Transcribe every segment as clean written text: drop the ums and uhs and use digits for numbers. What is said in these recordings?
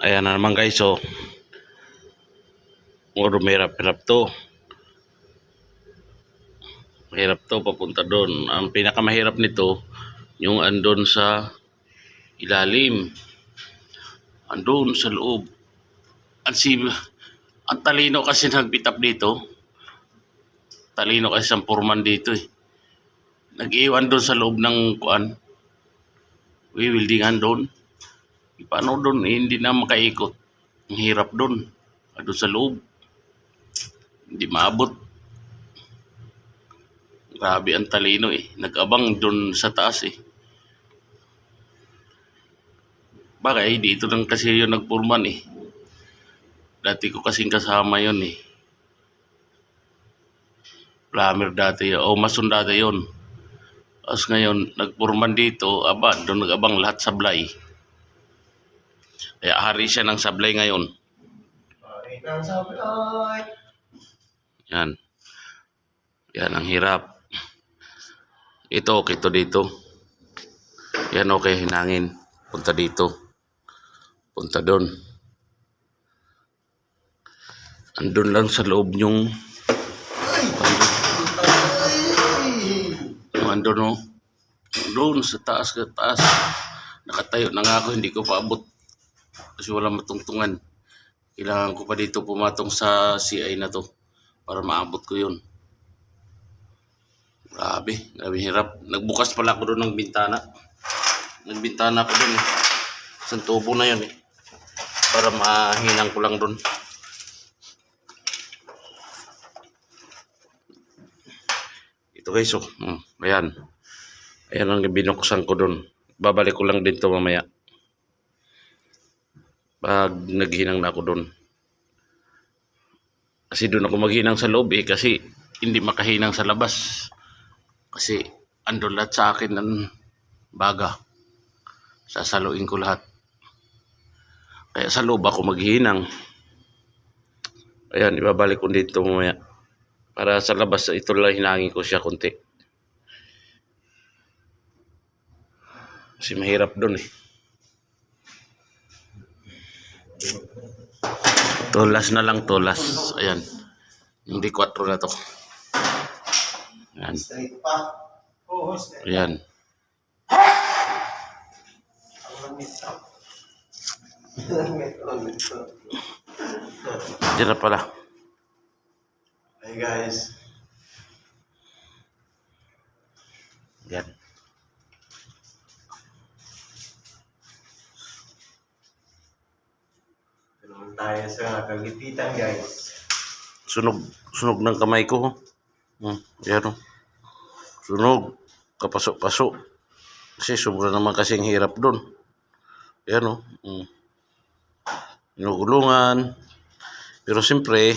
Ayan na naman guys, so mahirap to. Mahirap to papunta doon. Ang pinakamahirap nito, yung andon sa ilalim. Andun sa loob. Ang talino kasi nagpitap dito. Talino kasi ang foreman dito eh. Nag-iwan doon sa loob ng kuan. Wildingan doon. Paano doon? Hindi na makaikot. Ang hirap doon. Doon sa loob. Hindi maabot. Grabe ang talino eh. Nag-abang doon sa taas eh. Bagay, dito lang kasi yun nagpurman eh. Dati ko kasing kasama yun eh. Plumber dati yun. O mason dati yun. Tapos ngayon, nagpurman dito. Aba, doon nag-abang lahat sablay. Kaya hari siya ng sablay ngayon. Hari ng sablay. Yan. Yan ang hirap. Ito okay to dito. Yan okay hinangin. Punta dito. Punta doon. Andun lang sa loob yung andun no. Doon sa taas ka taas. Nakatayo na nga ako, hindi ko paabot. Kasi wala matungtungan. Kailangan ko pa dito pumatong sa CI na to para maabot ko yun. Grabe hirap. Nagbukas pala ako doon ng bintana. Nagbintana ako doon. Isang tubo na yun eh. Para mahinang ko lang doon. Ito guys, oh. Ayan. Ayan ang binuksan ko doon. Babalik ko lang din to mamaya. Pag naghinang na ako doon. Kasi doon ako maghinang sa loob eh. Kasi hindi makahinang sa labas. Kasi andun lahat sa akin ng baga. Sasaluin ko lahat. Kaya sa loob ako maghinang. Ayan, ibabalik ko dito mamaya. Para sa labas, ito lang hinangin ko siya konti. Kasi mahirap doon eh. Tulas na lang, tulas. Ayan. Hindi 4 na to. Ayan. Ayan. Diyan na pala. Hey guys. Yan. Naman tayo sa kagipitan guys. Sunog ng kamay ko. Yan o. Sunog. Kapasok-pasok. Kasi sobra naman kasing hirap doon. Yan o. Inugulungan. Pero siyempre,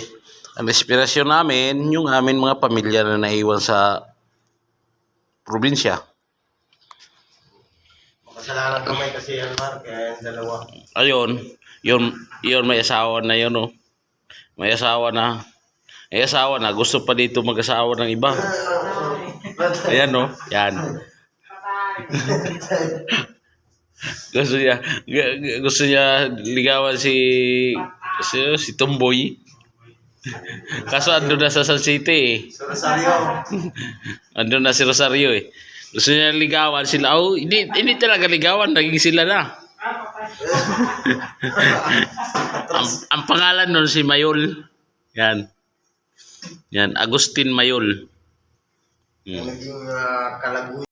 ang inspirasyon namin, yung amin mga pamilya na naiwan sa probinsya. Makasalanan kamay kasi yan, Mark. Kaya yung dalawa. Ayun, yun may asawa na yun, oh. May asawa na. May asawa na. Gusto pa dito mag-asawa ng iba. Ayan, oh. Yan. gusto niya ligawan si Tomboy. Kaso andun na sa San City eh. Sa Rosario. Andun na si Rosario eh. Gusto niya ligawan sila. Oh, hindi talaga ligawan, naging sila na. ang pangalan nun si Mayol. Yan. Yan, Agustin Mayol. Naging kalaguy.